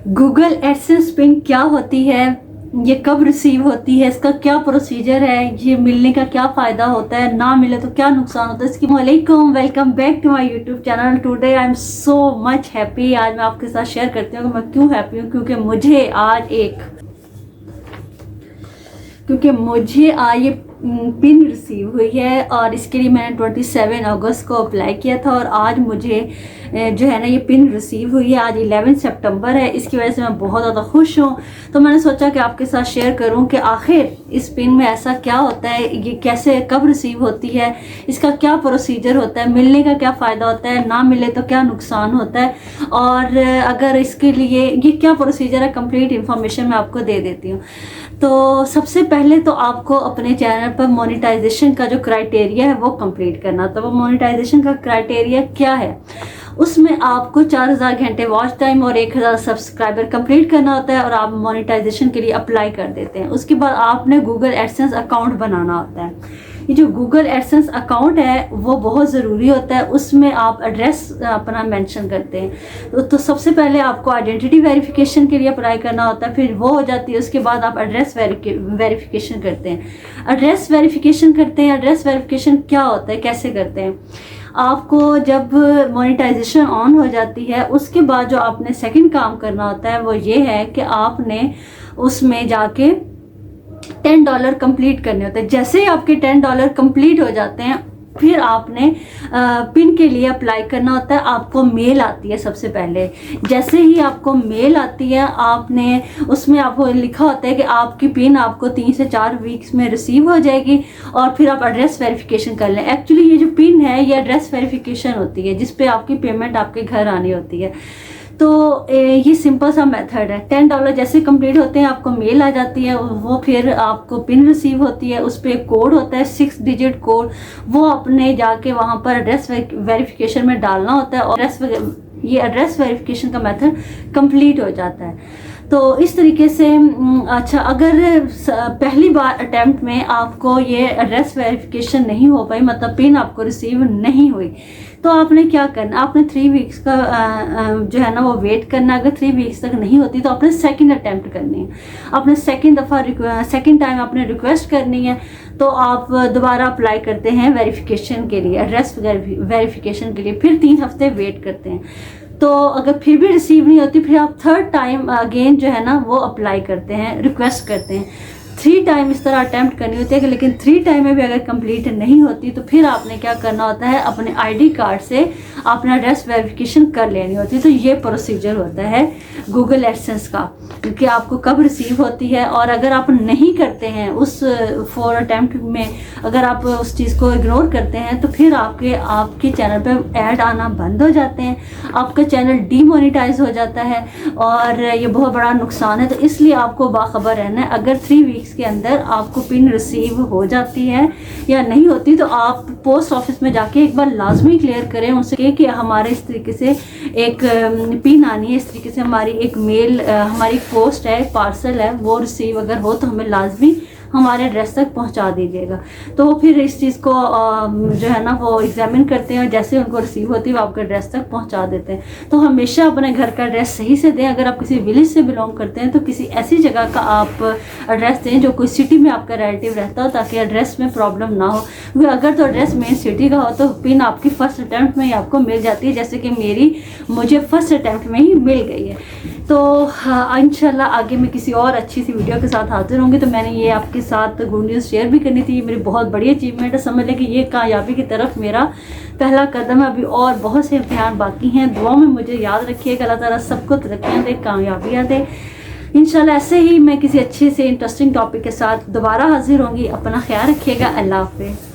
Google AdSense pin क्या होती है, ये कब रिसीव होती है, इसका क्या प्रोसीजर है, ये मिलने का क्या फ़ायदा होता है, ना मिले तो क्या नुकसान होता है। इसकी वालेकुम, welcome back to my YouTube channel. Today I am so much happy. आज मैं आपके साथ शेयर करती हूँ कि मैं क्यों हैप्पी हूँ, क्योंकि मुझे आज ये पिन रिसीव हुई है और इसके लिए मैंने 27 अगस्त को अप्लाई किया था और आज मुझे जो है ना ये पिन रिसीव हुई है। आज 11 सितंबर है, इसकी वजह से मैं बहुत ज़्यादा खुश हूँ। तो मैंने सोचा कि आपके साथ शेयर करूँ कि आखिर इस पिन में ऐसा क्या होता है, ये कैसे कब रिसीव होती है, इसका क्या प्रोसीजर होता है, मिलने का क्या फ़ायदा होता है, ना मिले तो क्या नुकसान होता है, और अगर इसके लिए ये क्या प्रोसीजर है, कंप्लीट इन्फॉर्मेशन मैं आपको दे देती हूँ। तो सबसे पहले तो आपको अपने चैनल पर मोनेटाइजेशन का जो क्राइटेरिया है वो कंप्लीट करना। तो वो मोनेटाइजेशन का क्राइटेरिया क्या है, उसमें आपको 4000 घंटे वॉच टाइम और 1000 सब्सक्राइबर कंप्लीट करना होता है और आप मोनेटाइजेशन के लिए अप्लाई कर देते हैं। उसके बाद आपने गूगल एडसेंस अकाउंट बनाना होता है। ये जो गूगल एडसेंस अकाउंट है वो बहुत ज़रूरी होता है, उसमें आप एड्रेस अपना मेंशन करते हैं। तो सबसे पहले आपको आइडेंटिटी वेरिफिकेशन के लिए अप्लाई करना होता है, फिर वो हो जाती है। उसके बाद आप एड्रेस वेरिफिकेशन करते हैं। एड्रेस वेरिफिकेशन क्या होता है, कैसे करते हैं। आपको जब मोनेटाइजेशन ऑन हो जाती है उसके बाद जो आपने सेकंड काम करना होता है वो ये है कि आपने उसमें जाके $10 कंप्लीट करने होते हैं। जैसे ही आपके $10 कंप्लीट हो जाते हैं फिर आपने पिन के लिए अप्लाई करना होता है। आपको मेल आती है सबसे पहले। जैसे ही आपको मेल आती है आपने उसमें आपको लिखा होता है कि आपकी पिन आपको 3 से 4 वीक्स में रिसीव हो जाएगी और फिर आप एड्रेस वेरिफिकेशन कर लें। एक्चुअली ये जो पिन है ये एड्रेस वेरिफिकेशन होती है जिस पे आपकी पेमेंट आपके घर आनी होती है। तो ये सिंपल सा मेथड है। $10 जैसे कंप्लीट होते हैं आपको मेल आ जाती है, वो फिर आपको पिन रिसीव होती है। उस पर एक कोड होता है 6 डिजिट कोड, वो अपने जाके वहाँ पर एड्रेस वेरिफिकेशन में डालना होता है और ये एड्रेस वेरिफिकेशन का मेथड कंप्लीट हो जाता है। तो इस तरीके से अच्छा, अगर पहली बार अटैम्प्ट में आपको ये एड्रेस वेरिफिकेशन नहीं हो पाई, मतलब पिन आपको रिसीव नहीं हुई, तो आपने क्या करना, आपने 3 वीक्स का जो है ना वो वेट करना। अगर 3 वीक्स तक नहीं होती तो आपने सेकंड अटैम्प्ट करनी है। आपने सेकंड टाइम आपने रिक्वेस्ट करनी है। तो आप दोबारा अप्लाई करते हैं वेरिफिकेशन के लिए, एड्रेस वेरिफिकेशन के लिए, फिर 3 हफ्ते वेट करते हैं। तो अगर फिर भी रिसीव नहीं होती फिर आप थर्ड टाइम अगेन जो है ना वो अप्लाई करते हैं, रिक्वेस्ट करते हैं। 3 टाइम इस तरह अटैम्प्ट करनी होती है, लेकिन 3 टाइम में भी अगर कंप्लीट नहीं होती तो फिर आपने क्या करना होता है, अपने आईडी कार्ड से अपना एड्रेस वेरिफिकेशन कर लेनी होती है। तो ये प्रोसीजर होता है गूगल एडसेंस का कि आपको कब रिसीव होती है। और अगर आप नहीं करते हैं उस 4 अटैम्प्ट में, अगर आप उस चीज़ को इग्नोर करते हैं तो फिर आपके चैनल पे ऐड आना बंद हो जाते हैं, आपका चैनल डीमोनेटाइज हो जाता है और ये बहुत बड़ा नुकसान है। तो इसलिए आपको बाखबर रहना है। अगर 3 वीक्स के अंदर आपको पिन रिसीव हो जाती है या नहीं होती तो आप पोस्ट ऑफिस में जाके एक बार लाजमी क्लियर करें उनसे कि हमारे इस तरीके से एक पिन आनी है, इस तरीके से हमारी एक मेल, हमारी पोस्ट है, पार्सल है, वो रिसीव अगर हो तो हमें लाजमी हमारे एड्रेस तक पहुंचा दीजिएगा। तो फिर इस चीज़ को जो है ना वो एग्जामिन करते हैं और जैसे उनको रिसीव होती है वो आपके एड्रेस तक पहुंचा देते हैं। तो हमेशा अपने घर का एड्रेस सही से दें। अगर आप किसी विलेज से बिलोंग करते हैं तो किसी ऐसी जगह का आप एड्रेस दें जो कोई सिटी में आपका रिलेटिव रहता हो, ताकि एड्रेस में प्रॉब्लम ना हो। क्योंकि अगर तो एड्रेस मेन सिटी का हो तो पिन आपकी फर्स्ट अटैम्प्ट में ही आपको मिल जाती है, जैसे कि मुझे फर्स्ट अटैम्प्ट में ही मिल गई है। तो इंशाल्लाह आगे मैं किसी और अच्छी सी वीडियो के साथ हाजिर होंगी। तो मैंने ये आपके साथ गुड न्यूज़ शेयर भी करनी थी। ये मेरी बहुत बड़ी अचीवमेंट है। समझ लें कि ये कामयाबी की तरफ मेरा पहला कदम है। अभी और बहुत से इम्तिहान बाकी हैं। दुआ में मुझे याद रखिएगा। अल्लाह ताला सबको तरक्कियाँ दे, कामयाबियाँ दे। इंशाल्लाह ऐसे ही मैं किसी अच्छे से इंटरेस्टिंग टॉपिक के साथ दोबारा हाजिर होंगी। अपना ख्याल रखिएगा। अल्लाह हाफ़िज़।